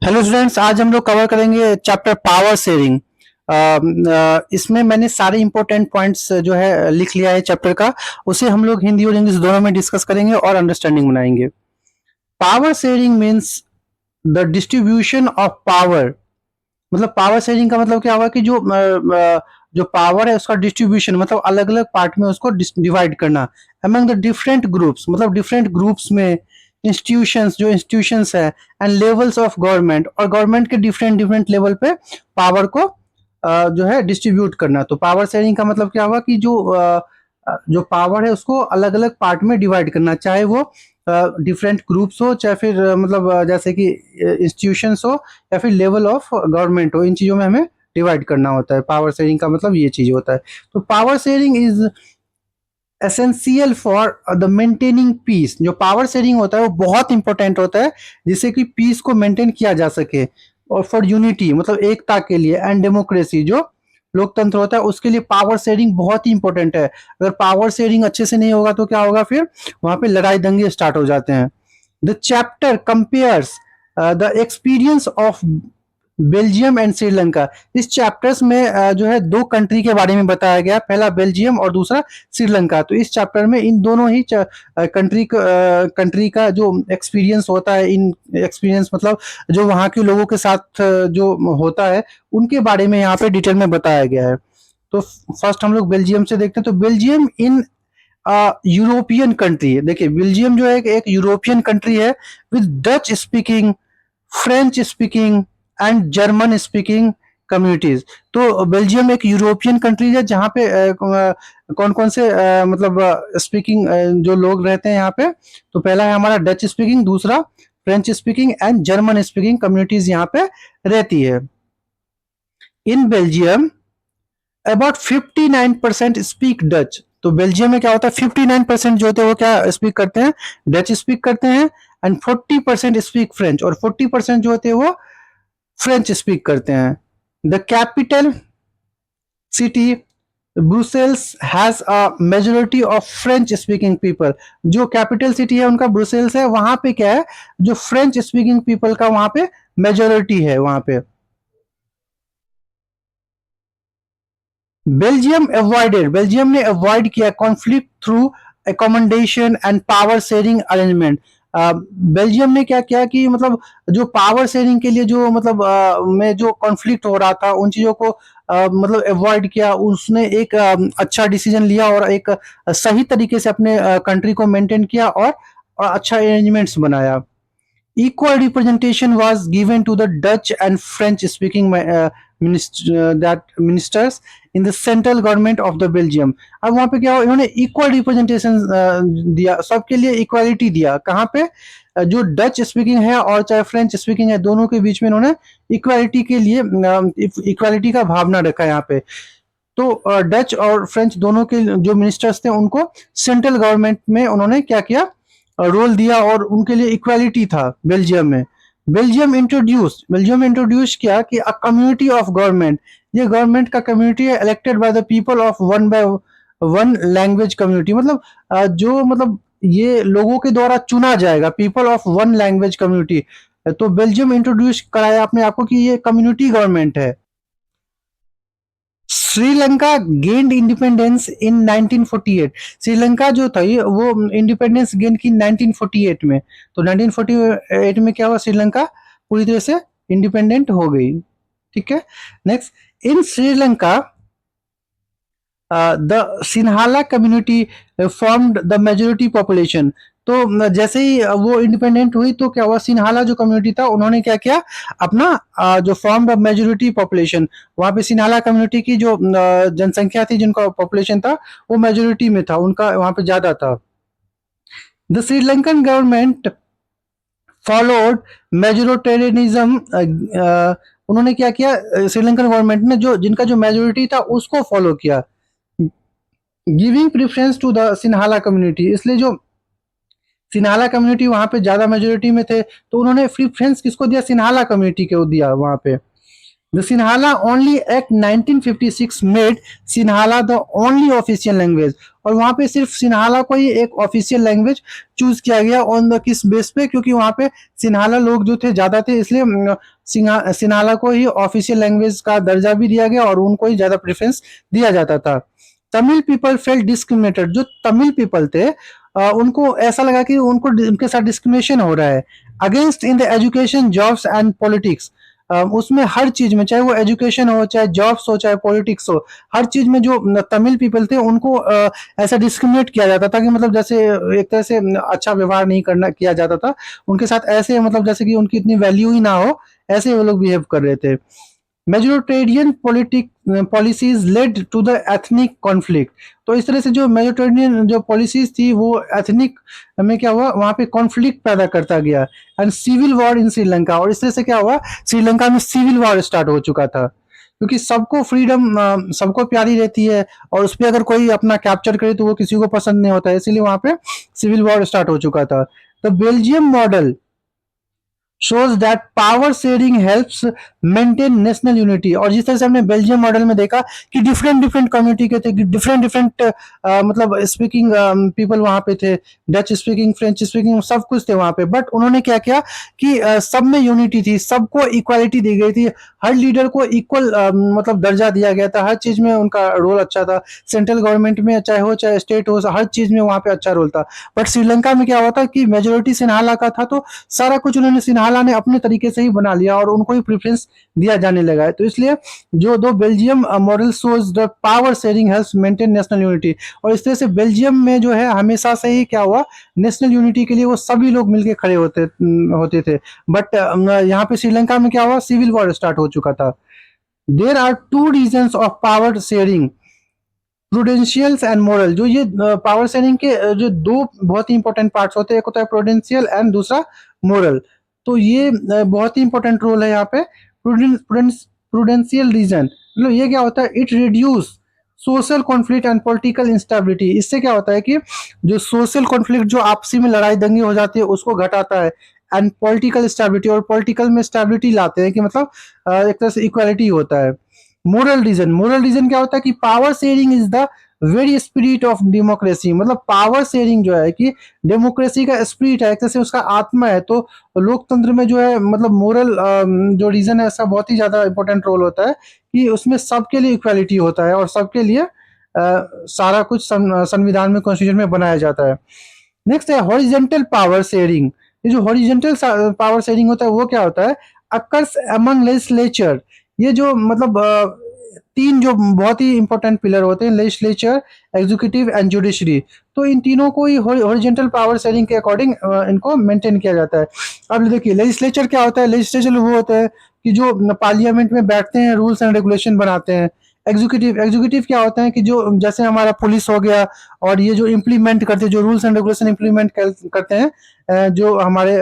Hello students, आज हम लोग कवर करेंगे चैप्टर पावर शेयरिंग। इसमें मैंने सारे इंपॉर्टेंट पॉइंट्स जो है लिख लिया है चैप्टर का। उसे हम लोग हिंदी और इंग्लिश दोनों में डिस्कस करेंगे और अंडरस्टैंडिंग बनाएंगे। Power sharing means the distribution of power. मतलब पावर शेयरिंग का मतलब क्या हुआ कि जो पावर है उसका डिस्ट्रीब्यूशन मतलब अलग अलग पार्ट में उसको डिवाइड करना अमंग द डिफरेंट ग्रुप्स, मतलब डिफरेंट ग्रुप्स में इंस्टीट्यूशंस, जो इंस्टीट्यूशंस है एंड लेवल्स ऑफ गवर्नमेंट, और गवर्नमेंट के डिफरेंट डिफरेंट लेवल पे पावर को जो है डिस्ट्रीब्यूट करना। तो पावर शेयरिंग का मतलब क्या हुआ कि जो पावर है उसको अलग अलग पार्ट में डिवाइड करना, चाहे वो डिफरेंट ग्रुप्स हो, चाहे फिर जैसे कि इंस्टीट्यूशंस हो या फिर लेवल ऑफ गवर्नमेंट हो। इन चीज़ों में हमें डिवाइड करना होता है। पावर शेयरिंग का मतलब ये चीज़ होता है। तो power sharing is essential for the maintaining peace. जो पावर शेयरिंग होता है वो बहुत इंपॉर्टेंट होता है जिससे कि पीस को मेंटेन किया जा सके, और फॉर यूनिटी मतलब एकता के लिए, एंड डेमोक्रेसी जो लोकतंत्र होता है उसके लिए पावर शेयरिंग बहुत ही इंपॉर्टेंट है। अगर पावर शेयरिंग अच्छे से नहीं होगा तो क्या होगा, फिर वहां पे लड़ाई दंगे स्टार्ट हो जाते हैं। The chapter compares the experience of Belgium and Sri Lanka. इस चैप्टर्स में जो है दो कंट्री के बारे में बताया गया, पहला बेल्जियम और दूसरा श्रीलंका। तो इस चैप्टर में इन दोनों ही कंट्री का जो एक्सपीरियंस होता है, इन एक्सपीरियंस मतलब जो वहाँ के लोगों के साथ जो होता है उनके बारे में यहाँ पे डिटेल में बताया गया है। तो फर्स्ट हम लोग बेल्जियम से देखते हैं। तो बेल्जियम इन यूरोपियन कंट्री, देखिए बेल्जियम जो है एक यूरोपियन कंट्री है with Dutch speaking, French speaking and German speaking communities. तो बेल्जियम एक यूरोपियन कंट्री है जहाँ पे कौन कौन से मतलब स्पीकिंग जो लोग रहते हैं यहाँ पे। तो पहला है हमारा डच स्पीकिंग, दूसरा French speaking and German speaking communities यहाँ पे रहती है। In Belgium about 59% speak Dutch. तो बेल्जियम में क्या होता है, 59% जो होते हैं वो क्या स्पीक करते हैं, डच स्पीक करते हैं, एंड 40% स्पीक फ्रेंच, और 40% जो होते हैं वो फ्रेंच स्पीक करते हैं। The capital city Brussels has a majority of French speaking people. जो कैपिटल सिटी है उनका ब्रुसेल्स है, वहां पे क्या है, जो फ्रेंच स्पीकिंग पीपल का वहां पे मेजोरिटी है वहां पे। बेल्जियम ने अवॉइड किया conflict through accommodation and power sharing arrangement. Belgium ने क्या किया कि मतलब जो पावर शेयरिंग के लिए जो मतलब में जो कॉन्फ्लिक्ट हो रहा था उन चीजों को मतलब अवॉइड किया। उसने एक अच्छा डिसीजन लिया और एक सही तरीके से अपने कंट्री को मेंटेन किया, और अच्छा अरेंजमेंट्स बनाया। Equal representation was given to the Dutch and French-speaking ministers in the central government of the Belgium। अब वहां पे क्या हुआ, इन्होंने इक्वल रिप्रेजेंटेशन दिया, सबके लिए इक्वालिटी दिया। कहाँ पे, जो डच स्पीकिंग है और चाहे फ्रेंच स्पीकिंग है दोनों के बीच में इन्होंने इक्वालिटी के लिए इक्वालिटी का भावना रखा यहाँ पे। तो डच और फ्रेंच दोनों के जो मिनिस्टर्स थे उनको सेंट्रल गवर्नमेंट में उन्होंने क्या किया, रोल दिया, और उनके लिए इक्वालिटी था बेल्जियम में। बेल्जियम इंट्रोड्यूस किया कि अ कम्युनिटी ऑफ गवर्नमेंट। ये गवर्नमेंट का कम्युनिटी है elected by the people of one by one language community. मतलब जो मतलब ये लोगों के द्वारा चुना जाएगा, people of one language community. तो बेल्जियम इंट्रोड्यूस कराया अपने आप को कि ये कम्युनिटी गवर्नमेंट है। Sri Lanka gained independence in 1948। Sri Lanka जो था वो इंडिपेंडेंस गेन की 1948 में। तो 1948 में क्या हुआ, श्रीलंका पूरी तरह से इंडिपेंडेंट हो गई। ठीक है। Next, in Sri Lanka the Sinhala community formed the majority population. तो जैसे ही वो इंडिपेंडेंट हुई तो क्या हुआ, सिन्हाला जो कम्युनिटी था उन्होंने क्या किया, अपना जो फॉर्म्ड ऑफ मेजोरिटी पॉपुलेशन, वहां पे सिन्हाला कम्युनिटी की जो जनसंख्या थी, जिनका पॉपुलेशन था वो मेजोरिटी में था, उनका वहां पे ज्यादा था। The Sri Lankan government followed majoritarianism. उन्होंने क्या किया, श्रीलंकन गवर्नमेंट ने जो जिनका जो मेजोरिटी था उसको फॉलो किया, giving preference to the Sinhala community. इसलिए जो सिन्हाला कम्युनिटी वहां पे ज्यादा मेजोरिटी में थे तो उन्होंने प्रेफरेंस किसको दिया, सिन्हाला कम्युनिटी को दिया वहां पे। The Sinhala only Act 1956 made Sinhala the only official language, और वहाँ पे सिर्फ सिन्हाला को ही एक ऑफिशियल लैंग्वेज चूज किया गया ऑन द किस बेस पे, क्योंकि वहाँ पे सिन्हाला लोग जो थे ज़्यादा थे, इसलिए सिन्हाला को ही ऑफिशियल लैंग्वेज का दर्जा भी दिया गया और उनको ही ज़्यादा प्रेफरेंस दिया जाता था। तमिल पीपल फेल डिस्क्रिमिनेटेड, जो तमिल पीपल थे उनको ऐसा लगा कि उनको उनके साथ डिस्क्रिमिनेशन हो रहा है। Against in the education jobs and politics, उसमें हर चीज में, चाहे वो एजुकेशन हो, चाहे जॉब्स हो, चाहे पॉलिटिक्स हो, हर चीज में जो तमिल पीपल थे उनको ऐसा डिस्क्रिमिनेट किया जाता था कि मतलब जैसे एक तरह से अच्छा व्यवहार नहीं करना किया जाता था उनके साथ, ऐसे मतलब जैसे कि उनकी इतनी वैल्यू ही ना हो, ऐसे वो लोग बिहेव कर रहे थे। Majoritarian politic policies led to the ethnic conflict, तो इस तरह से जो मेजोरिटेरियन जो पॉलिसीज थी वो एथनिक में क्या हुआ, वहां पे कॉन्फ्लिक्ट पैदा करता गया। And civil war in Sri Lanka, और इस तरह से क्या हुआ, श्रीलंका में सिविल वॉर स्टार्ट हो चुका था, क्योंकि सबको फ्रीडम सबको प्यारी रहती है, और उस पर अगर कोई अपना कैप्चर करे तो वो किसी को पसंद नहीं होता है, इसीलिए वहां पे सिविल वॉर स्टार्ट हो चुका था। The Belgium model shows that power sharing helps maintain national unity, और जिस तरह से हमने बेल्जियम मॉडल में देखा कि डिफरेंट डिफरेंट कम्युनिटी के थे, डिफरेंट डिफरेंट मतलब स्पीकिंग पीपल वहां पे थे, डच स्पीकिंग, फ्रेंच स्पीकिंग, सब कुछ थे वहां पे, बट उन्होंने क्या किया कि सब में यूनिटी थी, सबको इक्वालिटी दी गई थी, हर लीडर को इक्वल मतलब दर्जा दिया गया था, हर चीज में उनका रोल अच्छा था, सेंट्रल गवर्नमेंट में चाहे हो चाहे स्टेट हो, हर चीज में वहां पे अच्छा रोल था। बट श्रीलंका में क्या हुआ था कि मेजोरिटी सिन्हाला का था, तो सारा कुछ उन्होंने सिन्हाला ने अपने तरीके से ही बना लिया और उनको ही प्रेफरेंस दिया जाने लगा है। तो इसलिए जो दो Belgium model shows the power sharing helps maintain national unity, और इस तरह से बेल्जियम में जो है हमेशा से ही क्या हुआ, नेशनल यूनिटी के लिए वो सभी लोग मिलके खड़े होते थे। बट यहाँ पे श्रीलंका में क्या हुआ, सिविल वॉर स्टार्ट हो चुका था। There are two reasons of power sharing, prudentials and moral, जो ये पावर शेयरिंग के जो दो बहुत ही इंपॉर्टेंट पार्ट्स होते हैं, एक होता है प्रूडेंशियल एंड दूसरा मोरल। तो ये बहुत ही इंपॉर्टेंट रोल है यहाँ पे। प्रूडेंशियल रीजन मतलब ये क्या होता है, it reduce social conflict and political instability, इससे क्या होता है कि जो सोशल कॉन्फ्लिक्ट, जो आपसी में लड़ाई दंगे हो जाती है, उसको घटाता है। एंड पॉलिटिकल स्टेबिलिटी, और पॉलिटिकल में स्टेबिलिटी लाते हैं कि मतलब एक तरह से इक्वालिटी होता है। मोरल रीजन क्या होता है कि power sharing is the very spirit of democracy, मतलब पावर शेयरिंग जो है कि डेमोक्रेसी का स्पिरिट है, एक तरह से उसका आत्मा है। तो लोकतंत्र में जो है मतलब मोरल जो रीजन है इसका बहुत ही ज्यादा इंपॉर्टेंट रोल होता है कि उसमें सबके लिए इक्वालिटी होता है और सबके लिए सारा कुछ संविधान में, कॉन्स्टिट्यूशन में बनाया जाता है। नेक्स्ट है हॉरिजेंटल पावर शेयरिंग। ये जो हॉरिजेंटल पावर शेयरिंग होता है वो क्या होता है, अकर्स अमंग लेजिस्लेचर, ये जो मतलब तीन जो बहुत ही इंपॉर्टेंट पिलर होते हैं, लेजिस्लेचर, एग्जीक्यूटिव एंड जुडिशरी, तो इन तीनों को ही हॉरिजेंटल पावर शेयरिंग के अकॉर्डिंग इनको मेंटेन किया जाता है। अब देखिए लेजिस्लेचर क्या होता है, लेजिस्लेचर वो होता है कि जो पार्लियामेंट में बैठते हैं, रूल्स एंड रेगुलेशन बनाते हैं। एग्जीक्यूटिव क्या होता है कि जो जैसे हमारा पुलिस हो गया, और ये जो इम्प्लीमेंट करते हैं, जो रूल्स एंड रेगुलेशन इम्प्लीमेंट करते हैं, जो हमारे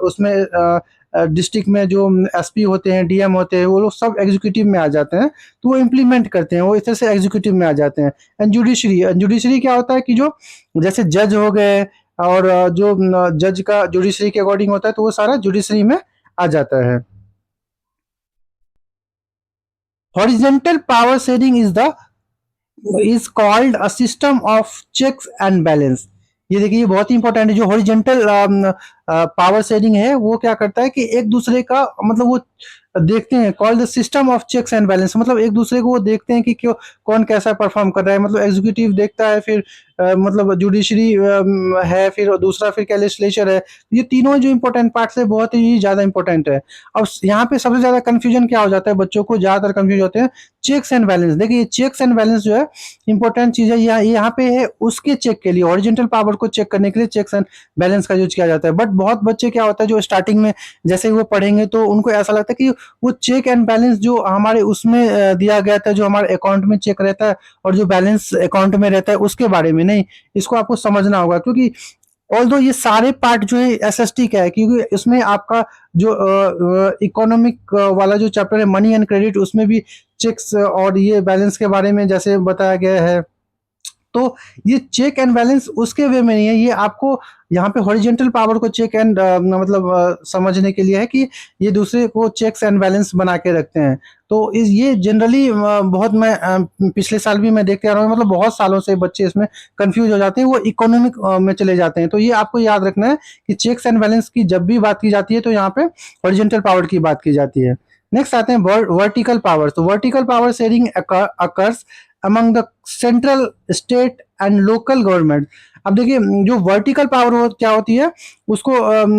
उसमें डिस्ट्रिक्ट में जो एसपी होते हैं, डीएम होते हैं, वो लोग सब एग्जीक्यूटिव में आ जाते हैं, तो वो इम्प्लीमेंट करते हैं, वो इस तरह से एग्जीक्यूटिव में आ जाते हैं। एंड जुडिशरी क्या होता है कि जो जैसे जज हो गए, और जो जज का जुडिशरी के अकॉर्डिंग होता है, तो वो सारा जुडिशरी में आ जाता है। Horizontal power sharing is called a system of checks and balance. ये देखिए, ये बहुत ही इंपॉर्टेंट है। जो हॉरिजेंटल पावर शेयरिंग है वो क्या करता है कि एक दूसरे का मतलब वो देखते हैं, called the system of checks and balance, मतलब एक दूसरे को वो देखते हैं कि क्यों कौन कैसा परफॉर्म कर रहा है। मतलब एग्जीक्यूटिव देखता है, फिर मतलब जुडिशरी है, फिर दूसरा फिर क्या लेजिस्लेचर है। ये तीनों जो इंपॉर्टेंट पार्ट्स है बहुत ही ज्यादा इंपॉर्टेंट है। अब यहाँ पे सबसे ज्यादा कंफ्यूजन क्या हो जाता है, बच्चों को ज्यादातर कंफ्यूज होते हैं चेक्स एंड बैलेंस। देखिए चेक्स एंड बैलेंस जो है इंपॉर्टेंट चीज है, यहाँ पे है उसके चेक के लिए, ओरिजेंटल पावर को चेक करने के लिए चेक्स एंड बैलेंस का यूज किया जाता है। बट बहुत बच्चे क्या होता है जो स्टार्टिंग में जैसे ही वो पढ़ेंगे तो उनको ऐसा लगता है कि वो चेक एंड बैलेंस जो हमारे उसमें दिया गया था, जो हमारे अकाउंट में चेक रहता है और जो बैलेंस अकाउंट में रहता है उसके बारे में नहीं, इसको आपको समझना होगा। क्योंकि ऑल्दो ये सारे पार्ट जो है एसएसटी का है, क्योंकि इसमें आपका जो इकोनॉमिक वाला जो चैप्टर है मनी एंड क्रेडिट, उसमें भी चेक्स और ये बैलेंस के बारे में जैसे बताया गया है। तो ये चेक एंड बैलेंस उसके वे में नहीं है, ये आपको यहाँ पे हॉरिजेंटल पावर को चेक एंड मतलब समझने के लिए है कि ये दूसरे को चेक्स एंड बैलेंस बना के रखते हैं। तो ये जनरली बहुत मैं पिछले साल भी मैं देखते आ रहा हूँ, मतलब बहुत सालों से बच्चे इसमें कंफ्यूज हो जाते हैं, वो इकोनॉमिक में चले जाते हैं। तो ये आपको याद रखना है कि चेक्स एंड बैलेंस की जब भी बात की जाती है तो यहाँ पे हॉरिजॉन्टल पावर की बात की जाती है। नेक्स्ट आते हैं वर्टिकल पावर। तो vertical power sharing occurs among the central, state and local government. अब देखिए जो वर्टिकल पावर क्या होती है, उसको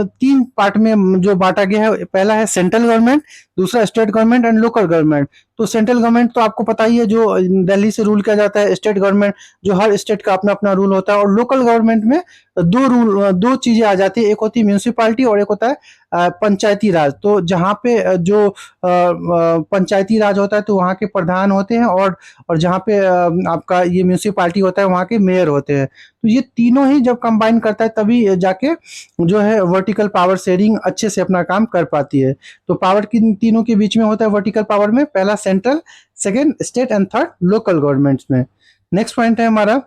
तीन पार्ट में जो बांटा गया है। पहला है सेंट्रल गवर्नमेंट, दूसरा state government and local government. तो सेंट्रल गवर्नमेंट तो आपको पता ही है, जो दिल्ली से रूल किया जाता है। स्टेट गवर्नमेंट जो हर स्टेट का अपना अपना रूल होता है। और लोकल गवर्नमेंट में दो चीजें आ जाती है, एक होती है म्यूनिसिपालिटी और एक होता है पंचायती राज। तो जहाँ पे जो पंचायती राज होता है तो वहाँ के प्रधान होते हैं, और जहाँ पे आपका ये म्यूनिसिपालिटी होता है वहाँ के मेयर होते हैं। तो ये तीनों ही जब कंबाइन करता है तभी जाके जो है वर्टिकल पावर शेयरिंग अच्छे से अपना काम कर पाती है। तो पावर की तीनों के बीच में होता है वर्टिकल पावर में, पहला central, second state and third local governments में। नेक्स्ट पॉइंट है हमारा,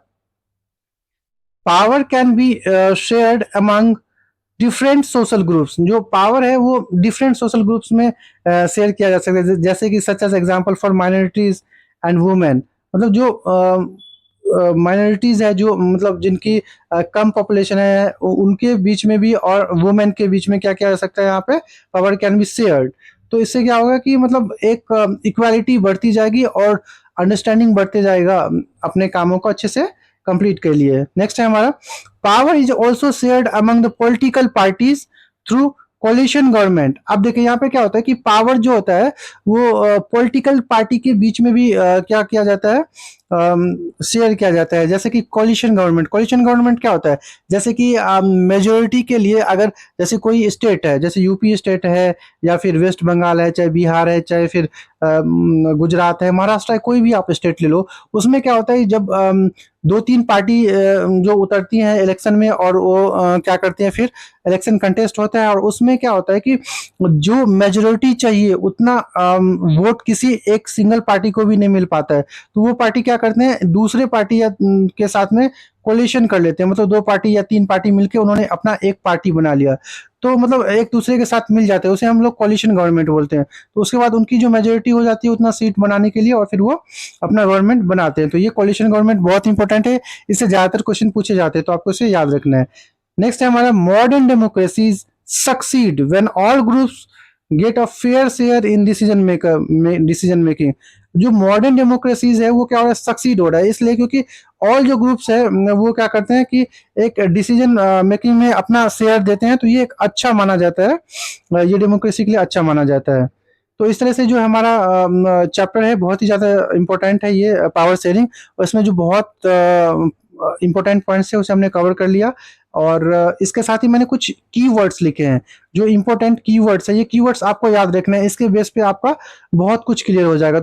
power can be shared among different social groups. जो पावर है वो डिफरेंट सोशल ग्रुप्स में शेयर किया जा सकता है, जैसे कि such as example for minorities and women. मतलब जो माइनॉरिटीज है, जो मतलब जिनकी कम पॉपुलेशन है, उनके बीच में भी और वुमेन के बीच में क्या किया जा सकता है, यहाँ पे पावर कैन बी शेयर्ड। तो इससे क्या होगा कि मतलब एक इक्वालिटी बढ़ती जाएगी और अंडरस्टैंडिंग बढ़ते जाएगा अपने कामों को अच्छे से कंप्लीट के लिए। नेक्स्ट है हमारा, power is also shared among the political parties through coalition government. अब देखिए यहाँ पे क्या होता है कि पावर जो होता है वो पॉलिटिकल पार्टी के बीच में भी क्या किया जाता है, शेयर किया जाता है। जैसे कि कोलिशन गवर्नमेंट, कोलिशन गवर्नमेंट क्या होता है, जैसे कि मेजोरिटी के लिए अगर जैसे कोई स्टेट है, जैसे यूपी स्टेट है या फिर वेस्ट बंगाल है, चाहे बिहार है, चाहे फिर गुजरात है, महाराष्ट्र है, कोई भी आप स्टेट ले लो, उसमें क्या होता है जब दो तीन पार्टी जो उतरती हैं इलेक्शन में और वो क्या करते हैं, फिर इलेक्शन कंटेस्ट होता है और उसमें क्या होता है कि जो मेजोरिटी चाहिए उतना वोट किसी एक सिंगल पार्टी को भी नहीं मिल पाता है। तो वो पार्टी क्या करते हैं, दूसरे पार्टी या के साथ में कोलिशन कर लेते हैं। मतलब दो पार्टी या तीन पार्टी मिलके उन्होंने अपना एक पार्टी बना लिया, तो मतलब एक दूसरे के साथ मिल जाते हैं, उसे हम लोग कोलिशन गवर्नमेंट बोलते हैं। तो उसके बाद उनकी जो मेजोरिटी हो जाती है उतना सीट बनाने के लिए, और फिर वो अपना गवर्नमेंट बनाते हैं। तो ये कोलिशन गवर्नमेंट बहुत इंपॉर्टेंट है, इससे ज्यादातर क्वेश्चन पूछे जाते हैं, तो आपको इसे याद रखना है। नेक्स्ट है हमारा, modern democracies succeed when all groups get a fair share in decision making. जो मॉडर्न डेमोक्रेसीज है वो क्या हो रहा है, सक्सीड हो रहा है, इसलिए क्योंकि ऑल जो ग्रुप्स है वो क्या करते हैं कि एक डिसीजन मेकिंग में अपना शेयर देते हैं। तो ये एक अच्छा माना जाता है, ये डेमोक्रेसी के लिए अच्छा माना जाता है। तो इस तरह से जो हमारा चैप्टर है बहुत ही ज़्यादा इम्पोर्टेंट है ये पावर शेयरिंग, और इसमें जो बहुत इम्पोर्टेंट पॉइंट्स है उसे हमने कवर कर लिया। और इसके साथ ही मैंने कुछ कीवर्ड्स लिखे हैं, जो इम्पोर्टेंट कीवर्ड्स है, ये कीवर्ड्स आपको याद रखना है, इसके बेस पे आपका बहुत कुछ क्लियर हो जाएगा।